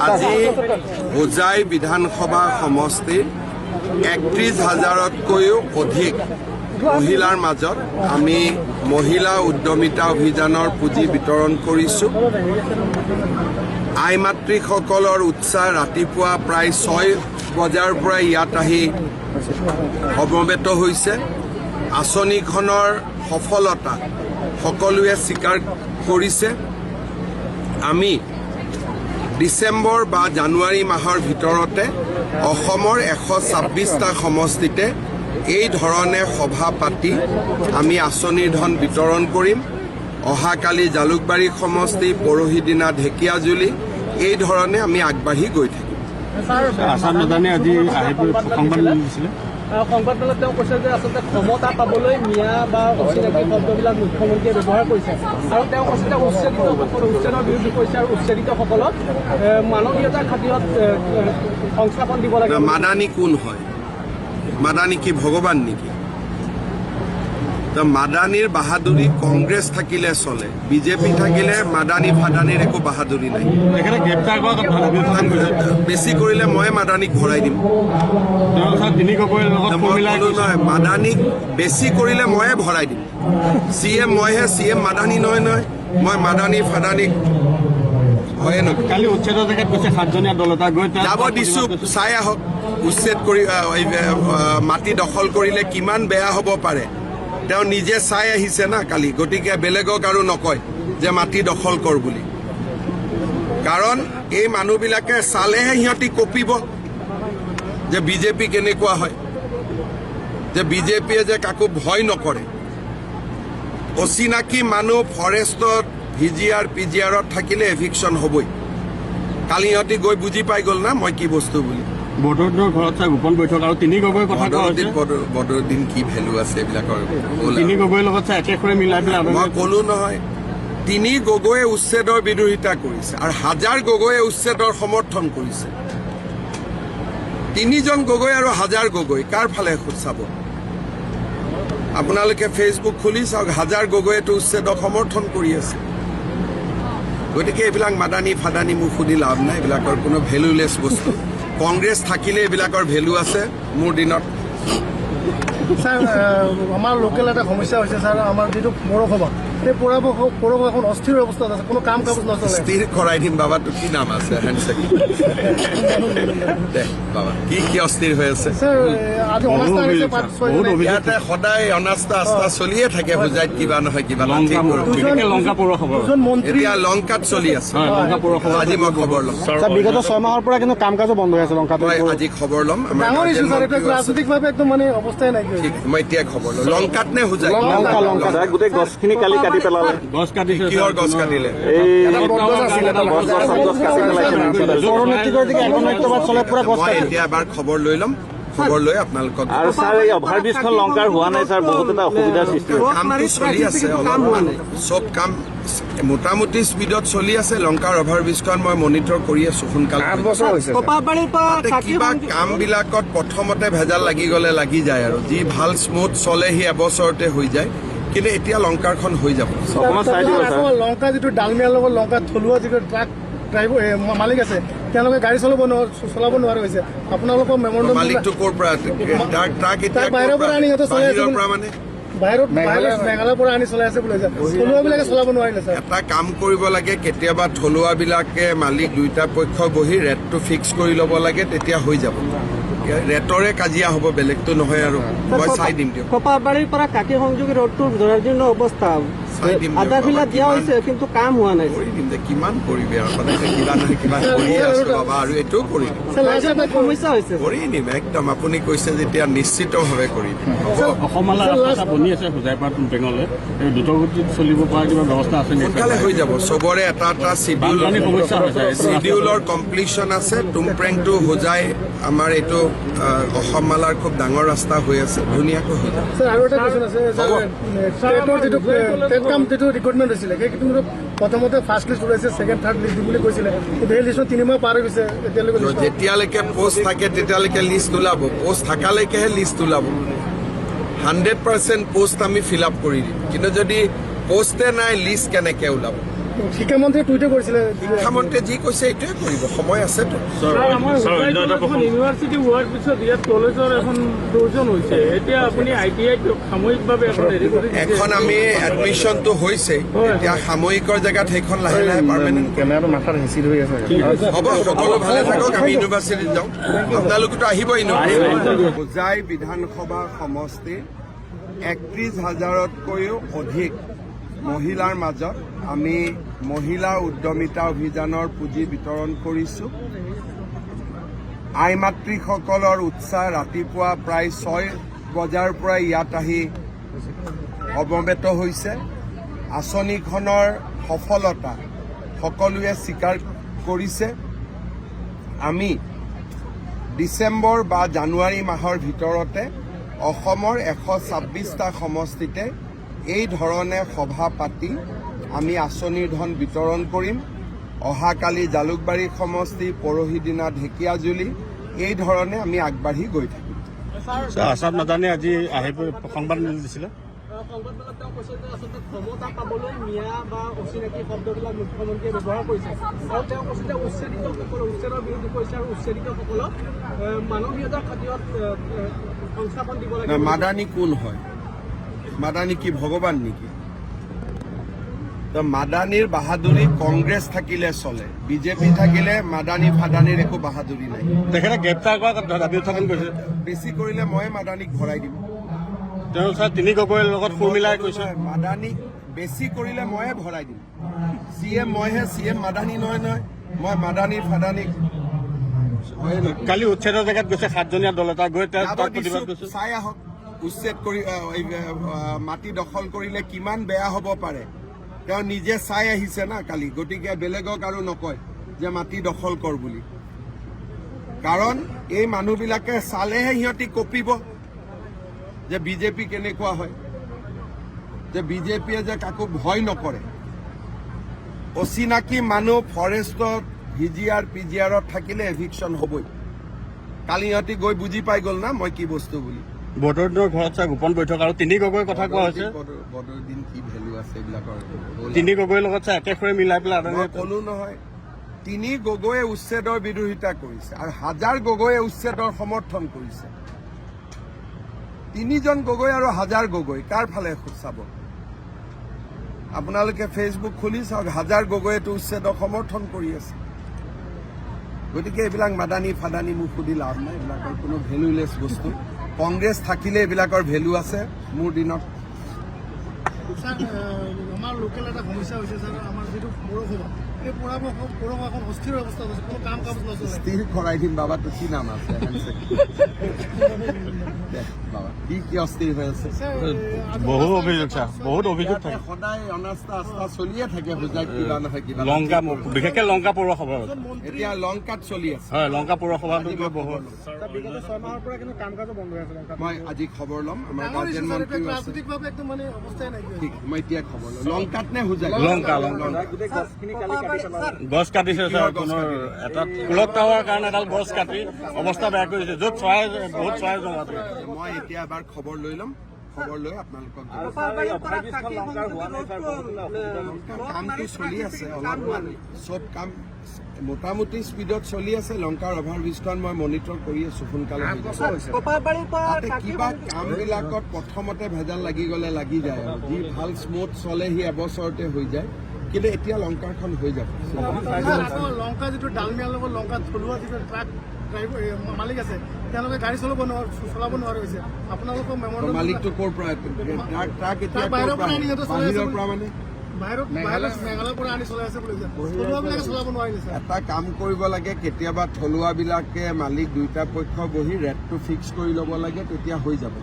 আজি হোজাই বিধানসভা সমষ্টিৰ ৩১,০০০তকৈও অধিক মহিলাৰ মাজত আমি মহিলা উদ্যমিতা অভিযানৰ পুঁজি বিতৰণ কৰিছোঁ। আই মাতৃসকলৰ উৎসাহ ৰাতিপুৱা প্ৰায় ৬ বজাৰ পৰা ইয়াত আহি সমবেত হৈছে। আঁচনিখনৰ সফলতা সকলোৱে স্বীকাৰ কৰিছে। আমি ডিচেম্বৰ বা জানুৱাৰী মাহৰ ভিতৰতে অসমৰ ১২৬টা সমষ্টিতে এই ধৰণে সভা পাতি আমি আঁচনিৰ ধন বিতৰণ কৰিম। অহাকালি জালুকবাৰী সমষ্টি, পৰহি দিনা ঢেকীয়াজুলি, এই ধৰণে আমি আগবাঢ়ি গৈ থাকিম। আসাম নদানে আজি সংবাদমেল দিছিলে। সংবাদমেলত তেওঁ কৈছে যে আচলতে ক্ষমতা পাবলৈ মিয়া বা অচিনাকি শব্দবিলাক মুখ্যমন্ত্ৰীয়ে ব্যৱহাৰ কৰিছে আৰু তেওঁ কৈছে যে উচ্ছেদৰ বিৰুদ্ধে কৈছে আৰু উচ্ছেদিতসকলক মানৱীয়তাৰ খাতিৰত সংস্থাপন দিব লাগে। মাদানী কোন হয়? মাদানী কি ভগৱান নেকি? মাদানীৰ বাহাদুৰি কংগ্ৰেছ থাকিলে চলে, বিজেপি থাকিলে মাদানী ফাদানীৰ একো বাহাদুৰি নাই। বেছি কৰিলে মই মাদানীক ভৰাই দিম। নহয়, মাদানীক বেছি কৰিলে ময়ে ভৰাই দিম। CM মইহে, CM মাদানী নহয় নহয়। মই মাদানী ফাদানীক হয়ে নহয়। কালি উচ্ছেদৰ জেগাত গৈছে 7জনীয়া দল এটা গৈ যাব দিছোঁ, চাই আহক। উচ্ছেদ কৰি মাটি দখল কৰিলে কিমান বেয়া হ'ব পাৰে তেওঁ নিজে চাই আহিছে না কালি। গতিকে বেলেগক আৰু নকয় যে মাটি দখল কৰ বুলি, কাৰণ এই মানুহবিলাকে চালেহে সিহঁতি কঁপিব যে বিজেপি কেনেকুৱা হয়, যে বিজেপিয়ে যে কাকো ভয় নকৰে। অচিনাকি মানুহ ফৰেষ্টত VGR PGRত থাকিলে এভিকশ্যন হ'বই। কালি সিহঁতি গৈ বুজি পাই গ'ল না মই কি বস্তু বুলি। বদৰুদ্দিনৰ ঘৰত গোপন বৈঠক আৰু তিনি গগৈৰ কথা বদৰুদ্দিন কি ভেলু আছে এইবিলাকৰ? তিনি গগৈৰ লগত একেখৰে মিলাই পেলাই মই ক'লো নহয়, তিনি গগৈয়ে উচ্ছেদৰ বিৰোধিতা কৰিছে আৰু 1000 গগৈয়ে উচ্ছেদৰ সমৰ্থন কৰিছে। 3জন গগৈ আৰু 1000 গগৈ কাৰ ফালে চাব? আপোনালোকে ফেচবুক খুলি চাওক, 1000 গগৈয়েতো উচ্ছেদক সমৰ্থন কৰি আছে। গতিকে এইবিলাক মাদানী ফাদানী মোক সুধি লাভ নাই, এইবিলাকৰ কোনো ভেলুলেছ বস্তু। কংগ্ৰেছ থাকিলে এইবিলাকৰ ভেলু আছে মোৰ দিনত। স্যাৰ, আমাৰ লোকেল এটা সমস্যা হৈছে স্যাৰ, আমাৰ যিটো পৌৰসভা, সেই পৌৰসভাখন অস্থিৰ অৱস্থাত আছে, কোনো কাম কাজ নচলে। স্থিৰ কৰাই দিম বাবা। তোৰ কি নাম আছে? বাবা কি অস্থিৰ হৈ আছে? ইয়াতে সদায় অনাস্থা আস্থা চলিয়ে থাকে। হোজাইত কিবা নহয় কিবা এতিয়া লংকাত চলি আছে। আজি মই খবৰ ল'ম। বিগত 6 মাহৰ পৰা কিন্তু কাম কাজো বন্ধ হৈ আছে লংকাত। মই আজি খবৰ ল'ম। ৰাজনৈতিকভাৱে একদম মানে অৱস্থাই নাই। মই এতিয়া খবৰ ল'ম। লংকাত নে হোজাই? গোটেই গছখিনি কালি কাটি পেলালে। গছ কাটিছে। কিহৰ গছ কাটিলে? এতিয়া এবাৰ খবৰ লৈ ল'ম। খবৰ লৈ আপোনালোকক আৰু ছাৰ এই অভাৰব্ৰিজখন লংকাৰ হোৱা নাই ছাৰ, বহুত এটা অসুবিধাৰ সৃষ্টি হৈছে। কামটো চলি আছে অলপমান, চব কাম মোটামুটি স্পীডত চলি আছে। লংকাৰ অভাৰব্ৰিজখন মই মনিটৰ কৰি আছো। সোনকালে কিবা কামবিলাকত প্ৰথমতে ভেজাল লাগি গ'লে লাগি যায় আৰু যি ভাল স্মুথ চলে সি এবছৰতে হৈ যায়। কিন্তু এতিয়া লংকাৰখন হৈ যাব। লংকা যিটো ডালমিয়াৰ লগত লংকা থলুৱা যিটো ট্ৰাক ড্ৰাইভাৰ মালিক আছে, তেওঁলোকে গাড়ী চলাব নোৱাৰা হৈছে। আপোনালোকৰ মেমৰেণ্ডাম মালিকটো ক'ৰ পৰা? ট্ৰাক বাহিৰৰ পৰা আনি সিহঁতে চলাই আছে মানে বাহিৰত মেঘালয়ৰ পৰা আনি চলাই আছে বুলি থলুৱাবিলাকে চলাব নোৱাৰিলে। এটা কাম কৰিব লাগে, কেতিয়াবা থলুৱাবিলাকে মালিক দুইটা পক্ষ বহি ৰেটটো ফিক্স কৰি ল'ব লাগে, তেতিয়া হৈ যাব। ৰেটৰে কাজিয়া হ'ব, বেলেগটো নহয়। আৰু মই চাই দিম দিয়ক। কপাহবাৰীৰ পৰা কাকি সংযোগী ৰোডটোৰ জৰাজীৰ্ণ অৱস্থা, আধাখিলা দিয়া হৈছে কিন্তু কাম হোৱা নাই। কৰি দিম যে কিমান কৰিবি আৰু সদায় কিবা নহয় কিবা কৰিয়ে আছো বাবা, আৰু এইটোও কৰি দিম। সমস্যা হৈছে, কৰি দিম একদম। আপুনি কৈছে যেতিয়া নিশ্চিতভাৱে কৰি দিম। অসমলৈ ৰাস্তা বনি আছে হোজাইৰ পৰা টুমপেঙলৈ, দ্ৰুতগতিত চলিব পৰা কিবা ব্যৱস্থা আছে নেকি? সোনকালে হৈ যাব। চবৰে এটা এটা চিডিউলৰ কমপ্লিশ্যন আছে। টুমপেং টু হোজাই আমাৰ এইটো অসমমালাৰ খুব ডাঙৰ ৰাস্তা হৈ আছে, ধুনীয়াকৈ হৈ যাব। আৰু এটা কোৱেশ্যন আছে, যিটো ৰিক্ৰুটমেণ্ট হৈছিলে সেই কিন্তু প্ৰথমতে ফাৰ্ষ্ট লিষ্ট ওলাইছে, ছেকেণ্ড থাৰ্ড লিষ্ট দিম বুলি কৈছিলে, কিন্তু সেই লিষ্টত 3 মাহ পাৰ হৈ গৈছে এতিয়ালৈকে। যেতিয়ালৈকে পোষ্ট থাকে তেতিয়ালৈকে লিষ্ট ওলাব। পোষ্ট থাকালৈকেহে লিষ্ট ওলাব। 100% পোষ্ট আমি ফিল আপ কৰি দিম, কিন্তু যদি পোষ্টে নাই লিষ্ট কেনেকৈ ওলাব? শিক্ষামন্ত্ৰীয়ে টুইটে কৰিছিলে শিক্ষামন্ত্ৰীয়ে যি কৈছে এইটোৱে কৰিব, সময় আছেতো। আমাৰ ইউনিভাৰ্চিটি হোৱাৰ পিছত ইয়াত কলেজৰ এখন প্ৰয়োজন হৈছে, এতিয়া আপুনি ITI সাময়িকভাৱে এখন হেৰি কৰি এখন আমি এডমিশ্যনটো হৈছে, এতিয়া সাময়িকৰ জেগাত সেইখন লাহে লাহে পাৰ্মানেণ্ট কেমেৰাটো মাথাত হেঁচি ধৰি আছে। হ'ব, সকলো ভালে থাকক, আমি ইউনিভাৰ্চিটিত যাওঁ। আপোনালোকেতো আহিবই ন। হোজাই বিধানসভা সমষ্টিৰ 31,000তকৈও অধিক মহিলাৰ মাজত আমি মহিলা উদ্যমিতা অভিযানৰ পুঁজি বিতৰণ কৰিছোঁ। আই মাতৃসকলৰ উৎসাহ ৰাতিপুৱা প্ৰায় 6 বজাৰ পৰা ইয়াত আহি সমবেত হৈছে। আঁচনিখনৰ সফলতা সকলোৱে স্বীকাৰ কৰিছে। আমি ডিচেম্বৰ বা জানুৱাৰী মাহৰ ভিতৰতে অসমৰ 126টা সমষ্টিতে এই ধৰণে সভা পাতি আমি আঁচনিৰ ধন বিতৰণ কৰিম। অহাকালি জালুকবাৰী সমষ্টি, পৰহি দিনা ঢেকীয়াজুলি, এই ধৰণে আমি আগবাঢ়ি গৈ থাকিম। আছাদ নাজানে আজি আহি সংবাদ মেলি দিছিলে। সংবাদমেলত তেওঁ কৈছে যে আচলতে ক্ষমতা পাবলৈ মিয়া বা অচিনাকি শব্দবিলাক মুখ্যমন্ত্ৰীয়ে ব্যৱহাৰ কৰিছে, আৰু তেওঁ কৈছে যে উচ্ছেদৰ বিৰোধী কৰিছে আৰু উচ্ছেদিতসকলক মানৱীয়তাৰ খাতিৰত সংস্থাপন দিব লাগে। মাদানী কোন হয়? মাদানী কি ভগৱান নেকি? তো মাদানীৰ বাহাদুৰি কংগ্ৰেছ থাকিলে চলে, বিজেপি থাকিলে মাদানী ফাদানীৰ একো বাহাদুৰি নাই। তেখেতে গ্ৰেপ্তাৰ কৰা দাবী উত্থাপন কৰিছে। বেছি কৰিলে মই মাদানীক ভৰাই দিম। তেওঁ ছাৰ তিনি গগৈৰ লগত সুৰ মিলাই কৈছে। মাদানীক বেছি কৰিলে ময়ে ভৰাই দিম। CM মইহে, CM মাদানী নহয় নহয়। মই মাদানী ফাদানীক কালি উচ্ছেদৰ জেগাত গৈছে 7জনীয়া দল এটা গৈ যাব তাত দিছোঁ, প্ৰতিবাদ কৰিছে। চাই আহক উচ্ছেদ কৰি মাটি দখল কৰিলে কিমান বেয়া হ'ব পাৰে। তেওঁ নিজে চাই আহিছে না কালি, গতিকে বেলেগক আৰু নকয় যে মাটি দখল কৰ বুলি। কাৰণ এই মানুহবিলাকে চালেহে সিহঁতি কঁপিব যে বিজেপি কেনেকুৱা হয়, যে বিজেপিয়ে যে কাকো ভয় নকৰে। অচিনাকি মানুহ ফৰেষ্টত VGR PGRত থাকিলে এভিকশ্যন হ'বই। কালি সিহঁতি গৈ বুজি পাই গ'ল না মই কি বস্তু বুলি। বদৰুদ্দিনৰ ঘৰত ছাৰ গোপন বৈঠক আৰু তিনি গগৈৰ কথা কোৱা হৈছে। বদৰুদ্দিন কি ভেলু আছে এইবিলাকৰ? তিনি গগৈৰ লগত ছাৰ একেষৰে মিলাই পেলাই মই ক'লো নহয়, তিনি গগৈয়ে উচ্ছেদৰ বিৰোধিতা কৰিছে আৰু 1000 গগৈয়ে উচ্ছেদৰ সমৰ্থন কৰিছে। 3জন গগৈ আৰু 1000 গগৈ কাৰ ফালে চাব? আপোনালোকে ফেচবুক খুলি চাওক, 1000 গগৈয়েতো উচ্ছেদক সমৰ্থন কৰি আছে। গতিকে এইবিলাক মাদানী ফাদানী মোক সুধি লাভ নাই, এইবিলাকৰ কোনো ভেলুলেছ বস্তু। কংগ্ৰেছ থাকিলে এইবিলাকৰ ভেলু আছে। মোৰ দিনত ছাৰ আমাৰ লোকেল এটা সমস্যা হৈছে ছাৰ, আমাৰ যিটো পৌৰসভা, এই পৌৰসভাখন অস্থিৰ অৱস্থাত আছে, কোনো কাম কাজ নচলে। স্থিৰ কৰাই দিম বাবা, তো কি নাম আছে? বাবা কি অস্থিৰ হৈ আছে? বহু অভিযোগ ছাৰ, বহুত অভিযোগ থাকে। সদায় অনাস্থা আস্থা চলিয়ে থাকে। হোজাইত কিবা নহয় কিবা। লংকা, বিশেষকৈ লংকা পৌৰসভা। এতিয়া লংকাত চলি আছে। হয়, লংকা পৌৰসভাটো বহুত। বিগত 6 মাহৰ পৰা কিন্তু কাম কাজো বন্ধ হৈ আছে লংকাত। মই আজি খবৰ ল'ম, আমাৰ গাৰ্জেন মন্ত্ৰীও আছে। ৰাজনৈতিকভাৱে একদম মানে অৱস্থাই নাইকিয়া। ঠিক, মই এতিয়া খবৰ ল'ম। লংকাত নে হোজাই? লংকা। গছ কাটিছে ছাৰ, কোনো এটা কুলক টাৱাৰ কাৰণে এডাল গছ কাটি অৱস্থা বেয়া কৰিছে, য'ত বহুত চৰাই জমা থাকে। মই এতিয়া এবাৰ খবৰ লৈ ল'ম, খবৰ লৈ আপোনালোকক কামটো চলি আছে অলপমান, চব কাম মোটামুটি স্পীডত চলি আছে। লংকাৰ অভাৰব্ৰিজখন মই মনিটৰ কৰি আছো, সোনকালে হৈ যাব। তাতে কিবা কামবিলাকত প্ৰথমতে ভেজাল লাগি গ'লে লাগি যায়, আৰু যি ভাল স্মুথ চলে সি এবছৰতে হৈ যায়। কিন্তু এতিয়া লংকাৰখন হৈ যাব। লংকা যিটো ডালমিয়াৰ লগত লংকা থলুৱা যিটো ট্ৰাক মালিক আছে, তেওঁলোকে গাড়ী চলাব নোৱাৰা হৈছে। আপোনালোকৰ মালিকটো ক'ৰ পৰা? ট্ৰাক এতিয়া বাহিৰৰ পৰা মানে মেঘালয়ৰ পৰা আনি চলাই আছে বুলি থলুৱাবিলাকে চলাব নোৱাৰিছে। এটা কাম কৰিব লাগে, কেতিয়াবা থলুৱাবিলাকে মালিক দুইটা পক্ষ বহি ৰেটটো ফিক্স কৰি ল'ব লাগে, তেতিয়া হৈ যাব।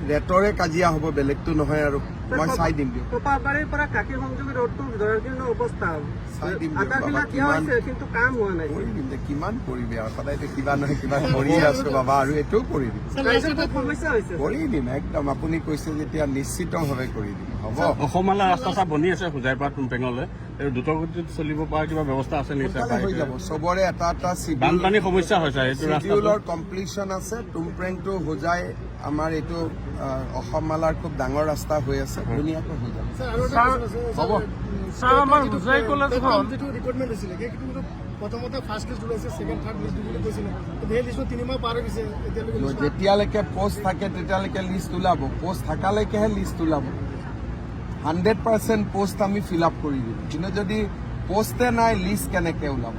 ৰেটৰে কাজিয়া হ'ব, বেলেগটো নহয়। আৰু মই চাই দিম দিয়ক, কোপাবাৰীৰ পৰা কাকি সংযোগী ৰোডটো জৰাজীৰ্ণ অৱস্থা, চাই দিম দিয়ক বাবা। কিমান কিন্তু কাম হোৱা নাই। কৰি দিম দে, কিমান কৰিবি আৰু সদায়তো কিবা নহয় কিবা কৰিয়ে আছো বাবা, আৰু এইটোও কৰি দিম, সমস্যা হৈছে। কৰি দিম একদম। আপুনি কৈছে যেতিয়া নিশ্চিতভাৱে কৰি দিম। হ'ব। অসমলৈ ৰাস্তা চাহ বনি আছে হোজাইৰ পৰা তুমপেঙলৈ, দ্ৰুতগতিত চলিব পৰা কিবা ব্যৱস্থা আছে নেকি ছাৰ? হৈ যাব, চবৰে এটা এটা বানপানী সমস্যা হৈছে, এইটো চিডিউলৰ কমপ্লিশ্যন আছে। তুমপ্ৰেং টু হোজাই আমাৰ এইটো অসম মালাৰ খুব ডাঙৰ ৰাস্তা হৈ আছে, ধুনীয়াকৈ হৈ যাব। ছাৰ আৰু এটা প্ৰশ্ন আছে, হ'ব। ছাৰ আমাৰ হোজাই কলেজখন যিটো ৰিক্ৰুটমেণ্ট হৈছিলে সেই কিন্তু প্ৰথমতে ফাৰ্ষ্ট লিষ্ট ওলাইছে ছেকেণ্ড থাৰ্ড লিষ্ট বুলি কৈছিলে সেই লিষ্টত 3 মাহ পাৰ হৈ গৈছে এতিয়ালৈকে যেতিয়ালৈকে পোষ্ট থাকে তেতিয়ালৈকে লিষ্ট ওলাব পোষ্ট থাকালৈকেহে লিষ্ট ওলাব 100% পোষ্ট আমি ফিল আপ কৰি দিম কিন্তু যদি পোষ্টে নাই লিষ্ট কেনেকে ওলাব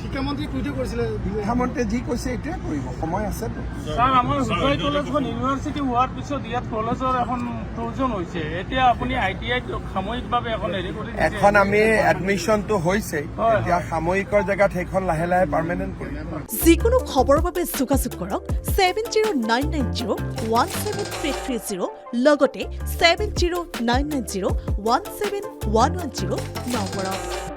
শিক্ষামন্ত্ৰী টুইটো কৰিছিলে মুখ্যমন্ত্ৰীয়ে যি কৈছে এইটোৱে কৰিব সময় আছেতো ছাৰ আমাৰ হোজাই কলেজখন ইউনিভাৰ্চিটি হোৱাৰ পিছত ইয়াত কলেজৰ এখন প্ৰয়োজন হৈছে এতিয়া আপুনি ITI সাময়িকভাৱে এখন হেৰি কৰি দিছে। এখন আমি এডমিশ্যনটো হৈছে এতিয়া সাময়িকৰ জেগাত সেইখন লাহে লাহে পাৰ্মানেণ্ট কৰিম যিকোনো খবৰৰ বাবে যোগাযোগ কৰক 7099017330 লগতে 7099017110 নম্বৰত